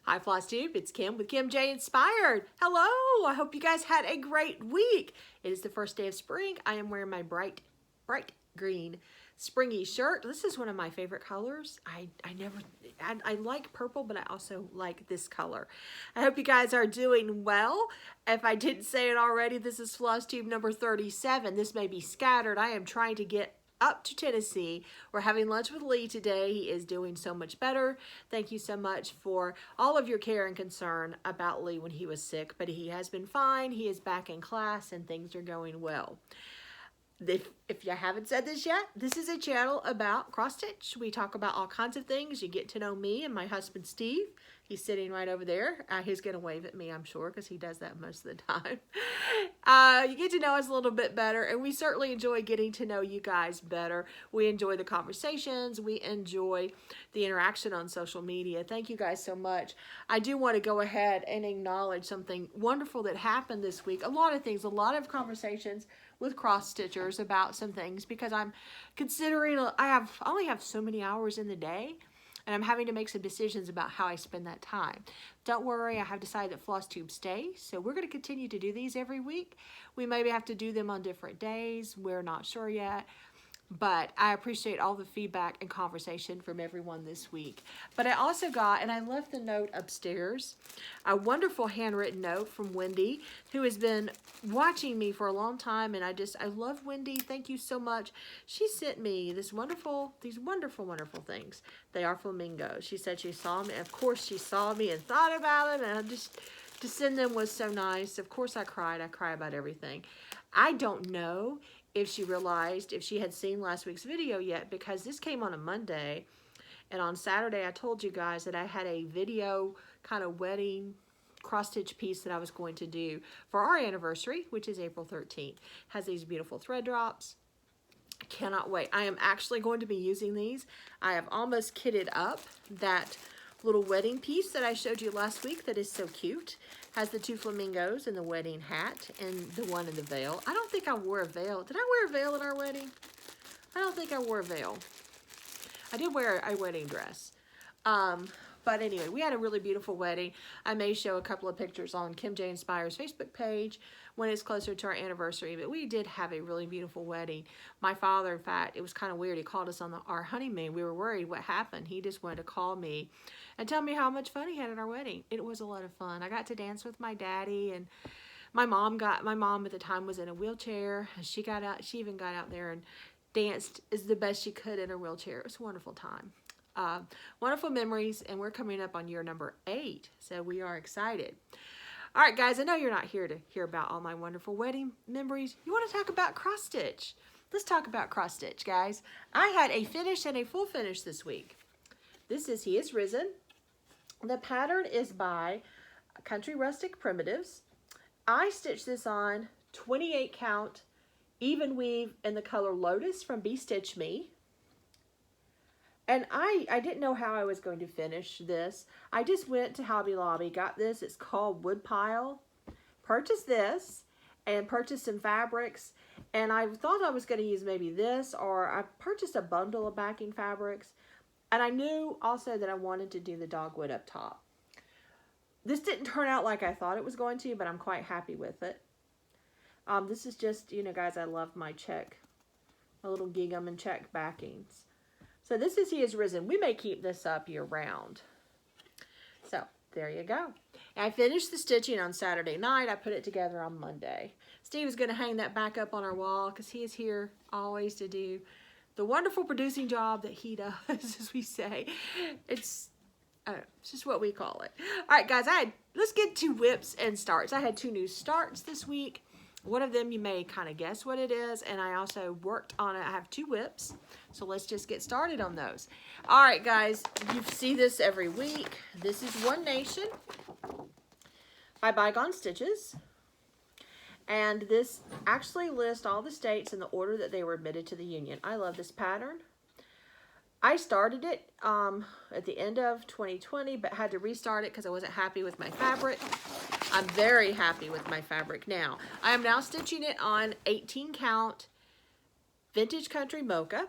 Hi Flosstube, it's Kim with Kim J Inspired. Hello, I hope you guys had a great week. It is the first day of spring. I am wearing my bright green springy shirt. This is one of my favorite colors. I like purple, but I also like this color. I hope you guys are doing well. If I didn't say it already, this is Flosstube number 37. This may be scattered. I am trying to get up to Tennessee. We're having lunch with Lee today. He is doing so much better. Thank you so much for all of your care and concern about Lee when he was sick, but he has been fine. He is back in class and things are going well. If you haven't said this yet, this is a channel about cross stitch. We talk about all kinds of things. You get to know me and my husband Steve. He's sitting right over there. He's going to wave at me, I'm sure, because he does that most of the time. You get to know us a little bit better, and we certainly enjoy getting to know you guys better. We enjoy the conversations. We enjoy the interaction on social media. Thank you guys so much. I do want to go ahead and acknowledge something wonderful that happened this week. A lot of things, a lot of conversations with cross stitchers about some things, because I'm considering I only have so many hours in the day, and I'm having to make some decisions about how I spend that time. Don't worry, I have decided that Flosstube stays, so we're going to continue to do these every week. We maybe have to do them on different days. We're not sure yet. But I appreciate all the feedback and conversation from everyone this week. But I also got, and I left the note upstairs, a wonderful handwritten note from Wendy, who has been watching me for a long time. And I love Wendy. Thank you so much. She sent me these wonderful things. They are flamingos. She said she saw me. Of course, she saw me and thought about it. And to send them was so nice. Of course, I cried. I cry about everything. I don't know if she realized, if she had seen last week's video yet, because this came on a Monday, and on Saturday I told you guys that I had a video kind of wedding cross-stitch piece that I was going to do for our anniversary, which is April 13th. Has these beautiful thread drops. I cannot wait. I am actually going to be using these. I have almost kitted up that little wedding piece that I showed you last week that is so cute. Has the two flamingos and the wedding hat and the one in the veil. I don't think I wore a veil. Did I wear a veil at our wedding? I don't think I wore a veil. I did wear a wedding dress. But anyway, we had a really beautiful wedding. I may show a couple of pictures on Kim J Inspire's Facebook page when it's closer to our anniversary, but we did have a really beautiful wedding. My father, in fact, it was kind of weird. He called us on our honeymoon. We were worried what happened. He just wanted to call me and tell me how much fun he had at our wedding. It was a lot of fun. I got to dance with my daddy, and my mom at the time was in a wheelchair. She even got out there and danced as the best she could in her wheelchair. It was a wonderful time. Wonderful memories, and we're coming up on year number 8, so we are excited. All right, guys, I know you're not here to hear about all my wonderful wedding memories. You want to talk about cross stitch? Let's talk about cross stitch, guys. I had a finish and a full finish this week. This is He Is Risen. The pattern is by Country Rustic Primitives. I stitched this on 28 count even weave in the color Lotus from Be Stitch Me. And I didn't know how I was going to finish this. I just went to Hobby Lobby, got this. It's called Woodpile. Purchased this and purchased some fabrics. And I thought I was going to use maybe this, or I purchased a bundle of backing fabrics. And I knew also that I wanted to do the dogwood up top. This didn't turn out like I thought it was going to, but I'm quite happy with it. This is just, you know, guys, I love my little gingham and check backings. So this is He Is Risen. We may keep this up year round. So there you go. And I finished the stitching on Saturday night. I put it together on Monday. Steve is going to hang that back up on our wall because he is here always to do the wonderful producing job that he does, as we say. It's just what we call it. All right, guys, let's get to whips and starts. I had 2 new starts this week. One of them you may kind of guess what it is, and I also worked on it. I have 2 whips, so let's just get started on those. All right, guys, you see this every week. This is One Nation by Bygone Stitches, and this actually lists all the states in the order that they were admitted to the Union. I love this pattern. I started it at the end of 2020, but had to restart it because I wasn't happy with my fabric. I'm very happy with my fabric now. I am now stitching it on 18 count Vintage Country Mocha.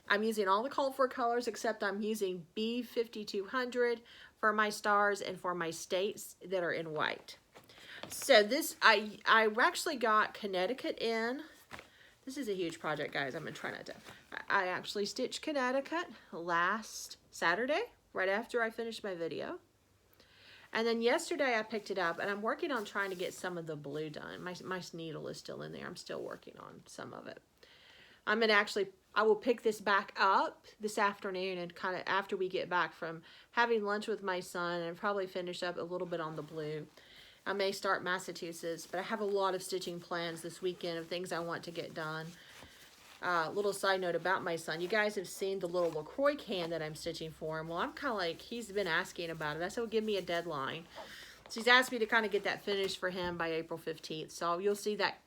I'm using all the called for colors, except I'm using B5200 for my stars and for my states that are in white. So this, I actually got Connecticut in. This is a huge project, guys. I'm going to try not to. I actually stitched Connecticut last Saturday, right after I finished my video. And then yesterday I picked it up, and I'm working on trying to get some of the blue done. My needle is still in there. I'm still working on some of it. I'm going to actually, I will pick this back up this afternoon, and kind of after we get back from having lunch with my son, and probably finish up a little bit on the blue. I may start Massachusetts, but I have a lot of stitching plans this weekend of things I want to get done. Little side note about my son. You guys have seen the little LaCroix can that I'm stitching for him. Well, I'm kind of like, he's been asking about it. I said, well, give me a deadline. So he's asked me to kind of get that finished for him by April 15th. So you'll see that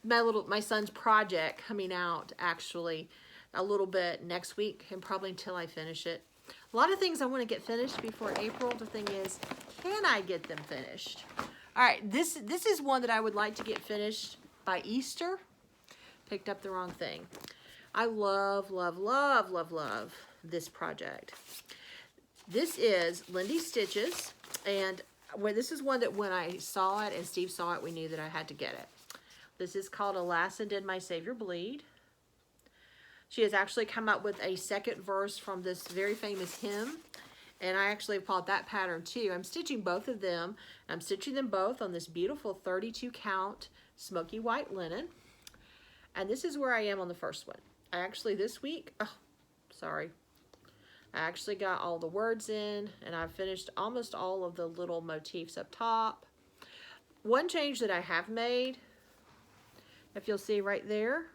my son's project coming out actually a little bit next week, and probably until I finish it. A lot of things I want to get finished before April. The thing is, can I get them finished? All right, this is one that I would like to get finished by Easter. Picked up the wrong thing. I love, love, love, love, love this project. This is Lindy Stitches, and this is one that when I saw it and Steve saw it, we knew that I had to get it. This is called Alas, and Did My Savior Bleed? She has actually come up with a second verse from this very famous hymn, and I actually bought that pattern too. I'm stitching both of them. I'm stitching them both on this beautiful 32 count smoky white linen. And this is where I am on the first one. I actually this week, I actually got all the words in, and I've finished almost all of the little motifs up top. One change that I have made, if you'll see right there,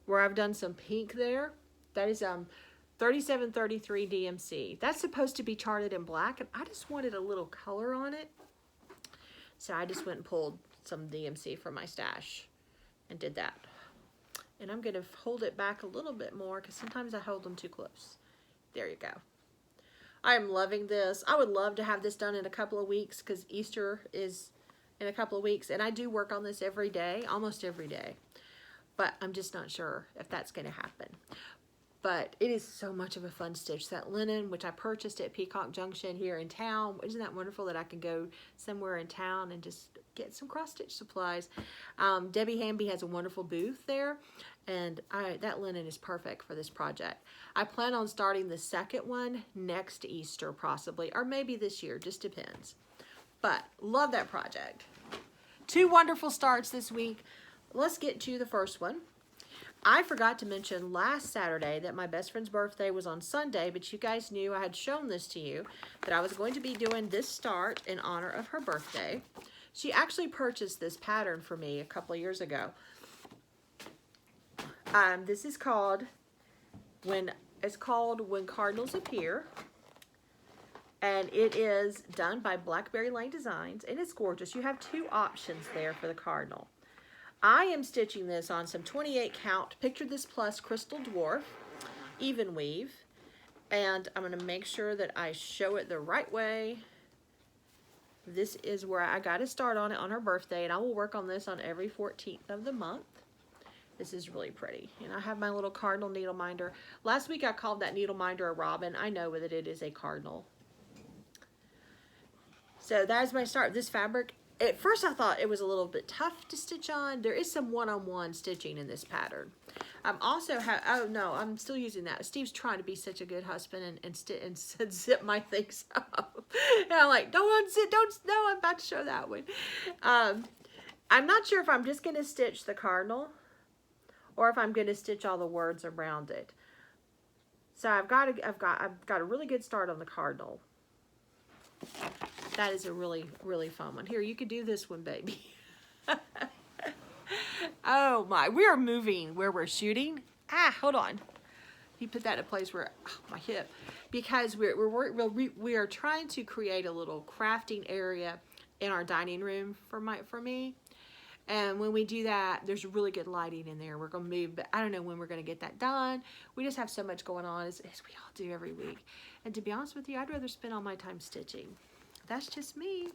where I've done some pink there, that is 3733 DMC. That's supposed to be charted in black, and I just wanted a little color on it. So I just went and pulled some DMC from my stash and did that. And I'm going to hold it back a little bit more, because sometimes I hold them too close. There you go. I am loving this. I would love to have this done in a couple of weeks, because Easter is in a couple of weeks. And I do work on this every day, almost every day. But I'm just not sure if that's going to happen. But it is so much of a fun stitch. That linen, which I purchased at Peacock Junction here in town. Isn't that wonderful that I can go somewhere in town and just get some cross-stitch supplies? Debbie Hamby has a wonderful booth there, and that linen is perfect for this project. I plan on starting the second one next Easter possibly, or maybe this year, just depends. But love that project. Two wonderful starts this week. Let's get to the first one. I forgot to mention last Saturday that my best friend's birthday was on Sunday, but you guys knew I had shown this to you, that I was going to be doing this start in honor of her birthday. She actually purchased this pattern for me a couple of years ago. This is called When Cardinals Appear, and it is done by Blackberry Lane Designs, and it's gorgeous. You have two options there for the cardinal. I am stitching this on some 28 count Picture This Plus Crystal Dwarf even weave, and I'm going to make sure that I show it the right way. This is where I got to start on it on her birthday, and I will work on this on every 14th of the month. This is really pretty, and I have my little cardinal needle minder. Last week I called that needle minder a robin. I know that it is a cardinal. So that is my start. This fabric, at first I thought it was a little bit tough to stitch on. There is some one-on-one stitching in this pattern. I'm also oh no, I'm still using that. Steve's trying to be such a good husband and zip my things up. And I'm like, don't unzip, no, I'm about to show that one. I'm not sure if I'm just gonna stitch the cardinal or if I'm gonna stitch all the words around it. So I've got a really good start on the cardinal. That is a really, really fun one. Here, you could do this one, baby. Oh my, we are moving where we're shooting. Hold on. You put that in a place where, my hip. Because we are trying to create a little crafting area in our dining room for me. And when we do that, there's really good lighting in there. We're going to move, but I don't know when we're going to get that done. We just have so much going on, as we all do every week. And to be honest with you, I'd rather spend all my time stitching. That's just me.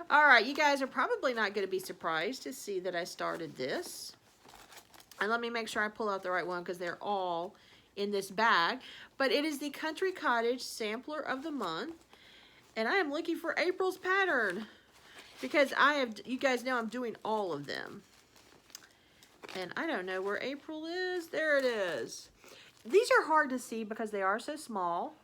All right, you guys are probably not going to be surprised to see that I started this. And let me make sure I pull out the right one, because they're all in this bag. But it is the Country Cottage Sampler of the Month. And I am looking for April's pattern because you guys know I'm doing all of them. And I don't know where April is. There it is. These are hard to see because they are so small.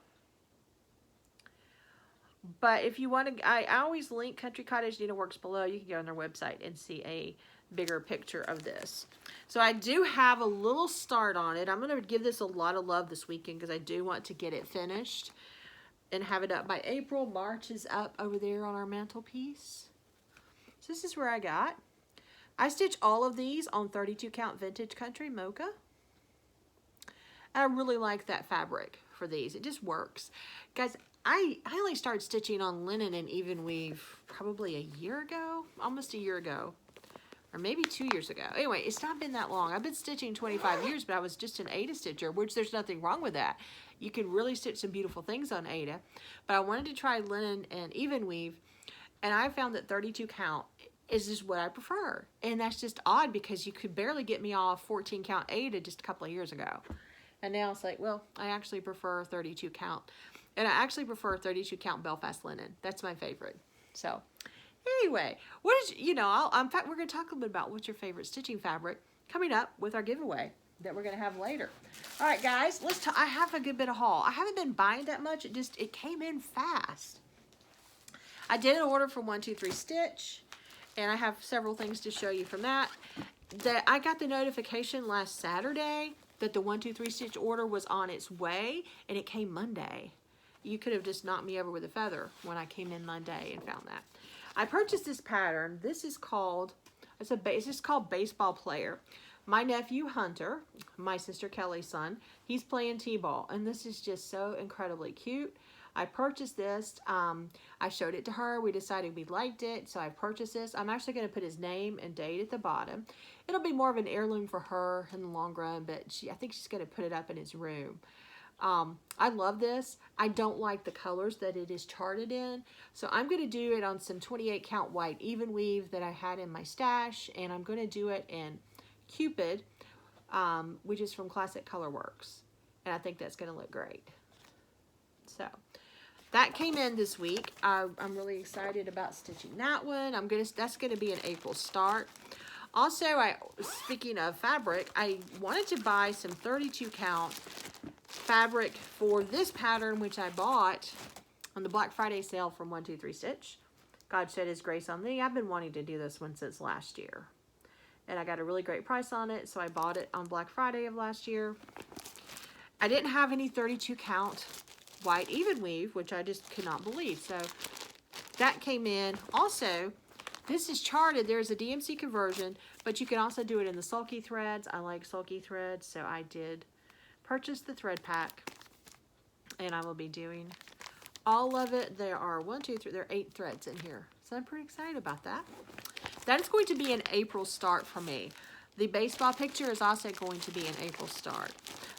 But if you want to, I always link Country Cottage Needleworks below. You can go on their website and see a bigger picture of this. So I do have a little start on it. I'm going to give this a lot of love this weekend because I do want to get it finished and have it up by April. March is up over there on our mantelpiece. So this is where I got. I stitch all of these on 32 count vintage country mocha. I really like that fabric for these. It just works. Guys, I only started stitching on linen and even weave probably a year ago, almost a year ago, or maybe 2 years ago. Anyway, it's not been that long. I've been stitching 25 years, but I was just an Aida stitcher, which there's nothing wrong with that. You can really stitch some beautiful things on Aida, but I wanted to try linen and even weave, and I found that 32 count is just what I prefer. And that's just odd because you could barely get me off 14 count Aida just a couple of years ago. And now it's like, well, I actually prefer 32 count. And I actually prefer 32 count Belfast linen. That's my favorite. So anyway, in fact, we're going to talk a little bit about what's your favorite stitching fabric coming up with our giveaway that we're going to have later. All right, guys, I have a good bit of haul. I haven't been buying that much. It came in fast. I did an order from 123 Stitch, and I have several things to show you from that. I got the notification last Saturday that the 123 Stitch order was on its way, and it came Monday. You could have just knocked me over with a feather when I came in Monday and found that. I purchased this pattern. This is called, it's just called Baseball Player. My nephew Hunter, my sister Kelly's son, he's playing t-ball, and this is just so incredibly cute. I purchased this. I showed it to her. We decided we liked it, so I purchased this. I'm actually going to put his name and date at the bottom. It'll be more of an heirloom for her in the long run, but I think she's going to put it up in his room. I love this. I don't like the colors that it is charted in, so I'm going to do it on some 28 count white even weave that I had in my stash, and I'm going to do it in Cupid, which is from Classic Colorworks, and I think that's going to look great. So that came in this week. I'm really excited about stitching that one. That's going to be an April start. Also, speaking of fabric, I wanted to buy some 32 count fabric for this pattern, which I bought on the Black Friday sale from 123 Stitch. God shed his grace on me. I've been wanting to do this one since last year, and I got a really great price on it, so I bought it on Black Friday of last year. I didn't have any 32 count white even weave, which I just could not believe, so that came in. Also, this is charted. There's a DMC conversion, but you can also do it in the sulky threads. I like sulky threads, so I did purchase the thread pack, and I will be doing all of it. There are 8 threads in here, so I'm pretty excited about that. That is going to be an April start for me. The baseball picture is also going to be an April start.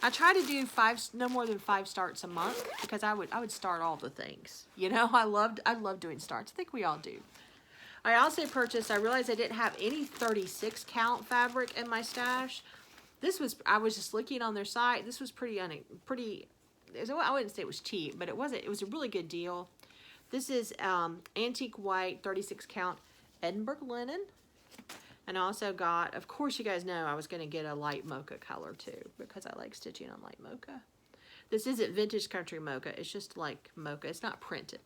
I try to do no more than 5 starts a month because I would start all the things. You know, I love doing starts. I think we all do. I also purchased, I realized I didn't have any 36 count fabric in my stash. I was just looking on their site. This was I wouldn't say it was cheap, but it was a really good deal. This is antique white 36 count Edinburgh linen. And I also got, of course you guys know I was going to get a light mocha color too, because I like stitching on light mocha. This isn't vintage country mocha, it's just like mocha, it's not printed.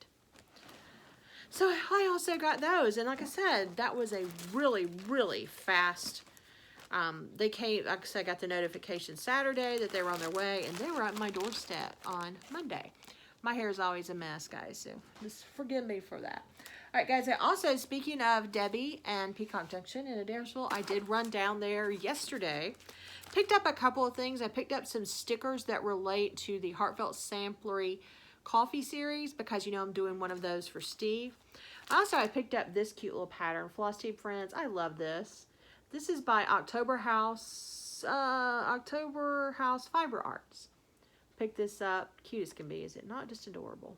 So I also got those, and like I said, that was a really, really fast, they came, like I said, I got the notification Saturday that they were on their way, and they were at my doorstep on Monday. My hair is always a mess, guys, so just forgive me for that. All right, guys, also, speaking of Debbie and Peacock Junction in Adairsville, I did run down there yesterday. Picked up a couple of things. I picked up some stickers that relate to the Heartfelt Samplery coffee series because, you know, I'm doing one of those for Steve. Also, I picked up this cute little pattern. Flosstube friends, I love this. This is by October House Fiber Arts. Picked this up. Cute as can be, is it not? Just adorable.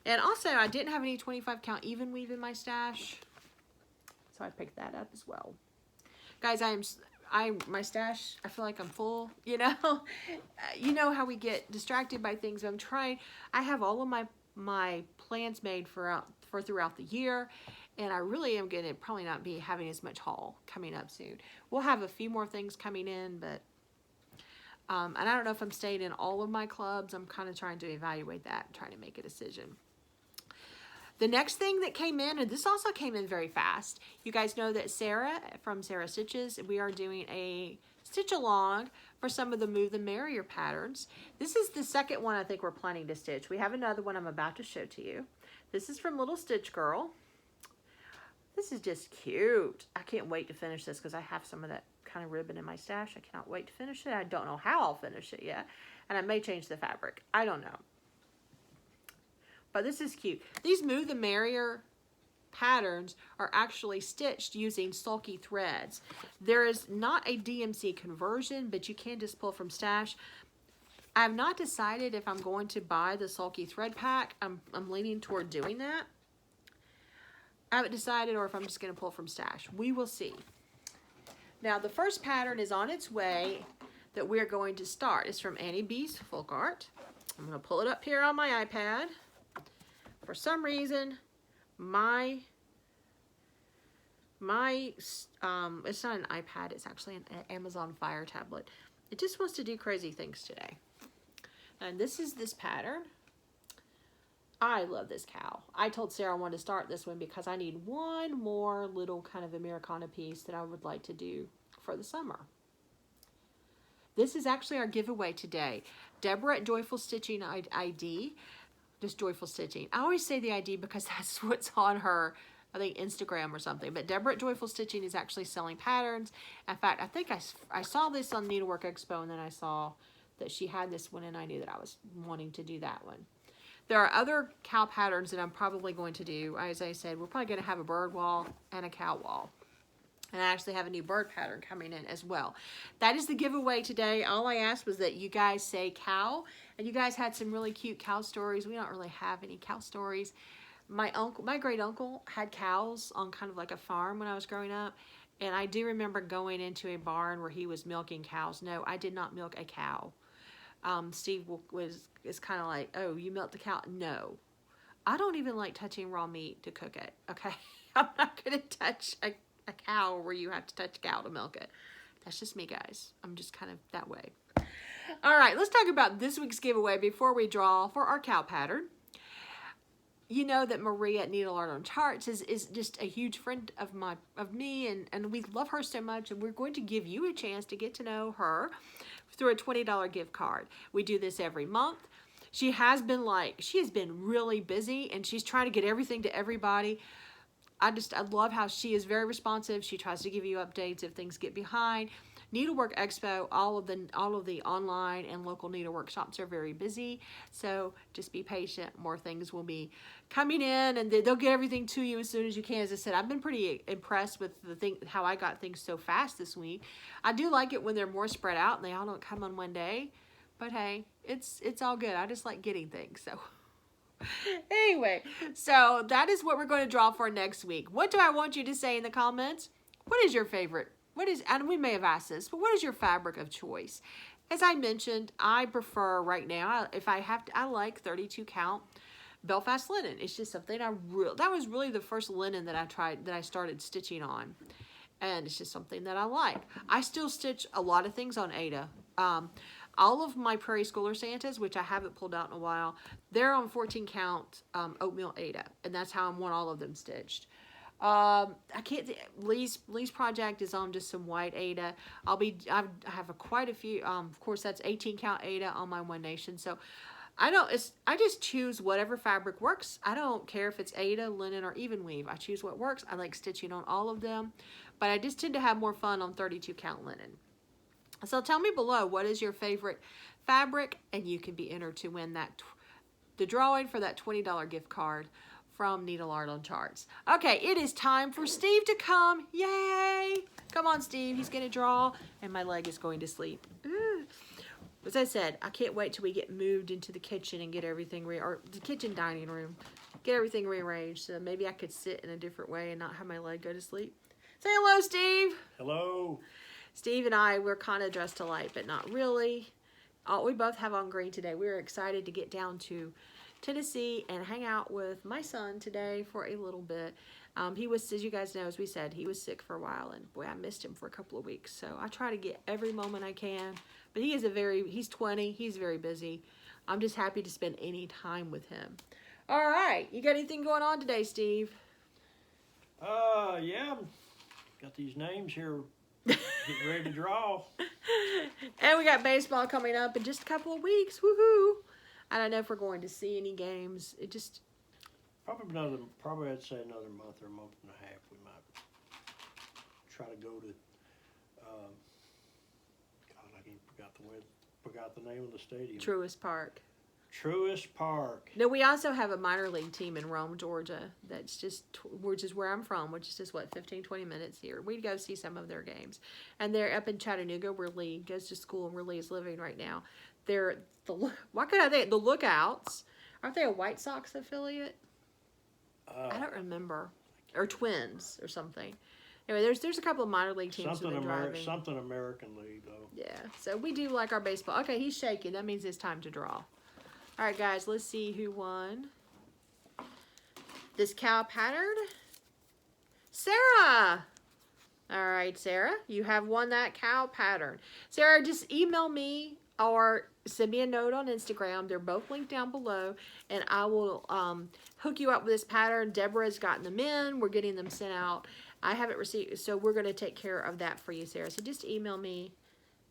And also, I didn't have any 25 count even weave in my stash, so I picked that up as well. Guys, my stash, I feel like I'm full, you know? You know how we get distracted by things. I have all of my plans made for throughout the year. And I really am going to probably not be having as much haul coming up soon. We'll have a few more things coming in, but and I don't know if I'm staying in all of my clubs. I'm kind of trying to evaluate that, trying to make a decision. The next thing that came in, and this also came in very fast. You guys know that Sarah from Sarah Stitches, we are doing a stitch along for some of the Move the Merrier patterns. This is the second one I think we're planning to stitch. We have another one I'm about to show to you. This is from Little Stitch Girl. This is just cute. I can't wait to finish this because I have some of that kind of ribbon in my stash. I cannot wait to finish it. I don't know how I'll finish it yet. And I may change the fabric. I don't know. But this is cute. These Move the Merrier patterns are actually stitched using sulky threads. There is not a DMC conversion, but you can just pull from stash. I have not decided if I'm going to buy the sulky thread pack. I'm leaning toward doing that. I haven't decided, or if I'm just going to pull from stash. We will see. Now the first pattern is on its way that we're going to start. It's from Annie B's Folk Art. I'm going to pull it up here on my iPad. For some reason, it's not an iPad, it's actually an Amazon Fire tablet. It just wants to do crazy things today. And this is this pattern. I love this cow. I told Sarah I wanted to start this one because I need one more little kind of Americana piece that I would like to do for the summer. This is actually our giveaway today. Deborah at Joyful Stitching ID. Just Joyful Stitching. I always say the ID because that's what's on her, I think, Instagram or something. But Deborah at Joyful Stitching is actually selling patterns. In fact, I think I saw this on Needlework Expo, and then I saw that she had this one, and I knew that I was wanting to do that one. There are other cow patterns that I'm probably going to do. As I said, we're probably going to have a bird wall and a cow wall. And I actually have a new bird pattern coming in as well. That is the giveaway today. All I asked was that you guys say cow. And you guys had some really cute cow stories. We don't really have any cow stories. My great uncle had cows on kind of like a farm when I was growing up. And I do remember going into a barn where he was milking cows. No, I did not milk a cow. Steve is kind of like, oh, you milked the cow? No. I don't even like touching raw meat to cook it, okay? I'm not going to touch a cow where you have to touch a cow to milk it. That's just me, guys. I'm just kind of that way. All right, let's talk about this week's giveaway before we draw for our cow pattern. You know that Maria at Needle Art on Charts is just a huge friend of me, and we love her so much, and we're going to give you a chance to get to know her through a $20 gift card. We do this every month. She has been really busy, and she's trying to get everything to everybody. I love how she is very responsive. She tries to give you updates if things get behind. Needlework Expo, all of the online and local needlework shops are very busy, so just be patient. More things will be coming in, and they'll get everything to you as soon as you can. As I said, I've been pretty impressed with how I got things so fast this week. I do like it when they're more spread out and they all don't come on one day, but hey, it's all good. I just like getting things, so. Anyway, so that is what we're going to draw for next week. What do I want you to say in the comments? What is your favorite? And we may have asked this, but what is your fabric of choice? As I mentioned, I prefer right now, if I have to, I like 32 count Belfast linen. It's just something that was really the first linen that I started stitching on. And it's just something that I like. I still stitch a lot of things on Aida. All of my Prairie Schooler Santas, which I haven't pulled out in a while, they're on 14 count oatmeal Aida, and that's how I want all of them stitched. I can't. Lee's project is on just some white Aida. I have quite a few. Of course, that's 18 count Aida on my One Nation. So I just choose whatever fabric works. I don't care if it's Aida, linen, or even weave. I choose what works. I like stitching on all of them, but I just tend to have more fun on 32 count linen. So tell me below, what is your favorite fabric, and you can be entered to win the drawing for that $20 gift card from Needle Art on Charts. Okay, it is time for Steve to come. Yay! Come on, Steve. He's going to draw, and my leg is going to sleep. As I said, I can't wait till we get moved into the kitchen and get everything, or the kitchen dining room, get everything rearranged. So maybe I could sit in a different way and not have my leg go to sleep. Say hello, Steve. Hello. Steve and we're kind of dressed alike, but not really. We both have on green today. We're excited to get down to Tennessee and hang out with my son today for a little bit. He was, as you guys know, as we said, he was sick for a while, and boy, I missed him for a couple of weeks. So I try to get every moment I can. But he's 20, he's very busy. I'm just happy to spend any time with him. All right, you got anything going on today, Steve? Yeah, got these names here, getting ready to draw. And we got baseball coming up in just a couple of weeks. Woohoo! I don't know if we're going to see any games. It just... Probably I'd say another month or a month and a half. We might try to go to. God, forgot the name of the stadium. Truist Park. Truist Park. No, we also have a minor league team in Rome, Georgia. That's which is where I'm from, which is just 15, 20 minutes here. We'd go see some of their games, and they're up in Chattanooga, where Lee goes to school and where Lee is living right now. The Lookouts. Aren't they a White Sox affiliate? I don't remember. Or Twins or something. Anyway, there's a couple of minor league teams something driving. Something American League, though. Yeah, so we do like our baseball. Okay, he's shaking. That means it's time to draw. All right, guys, let's see who won. This cow pattern. Sarah! All right, Sarah, you have won that cow pattern. Sarah, just email me or send me a note on Instagram. They're both linked down below, and I will hook you up with this pattern. Deborah has gotten them in. We're getting them sent out. I haven't received, so we're going to take care of that for you, Sarah. So just email me,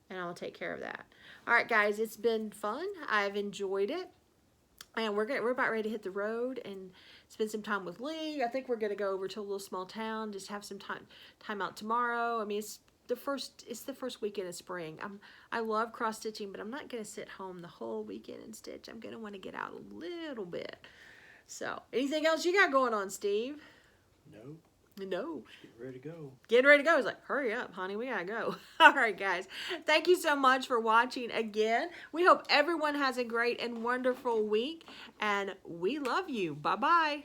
and I'll take care of that. All right, guys, it's been fun. I've enjoyed it, and we're about ready to hit the road and spend some time with Lee. I think we're going to go over to a little small town, just have some time out tomorrow. I mean, it's the first weekend of spring. I love cross stitching, but I'm not going to sit home the whole weekend and stitch. I'm going to want to get out a little bit. So, anything else you got going on, Steve? No. No. Getting ready to go. Getting ready to go. It's like, hurry up, honey. We got to go. All right, guys. Thank you so much for watching again. We hope everyone has a great and wonderful week, and we love you. Bye-bye.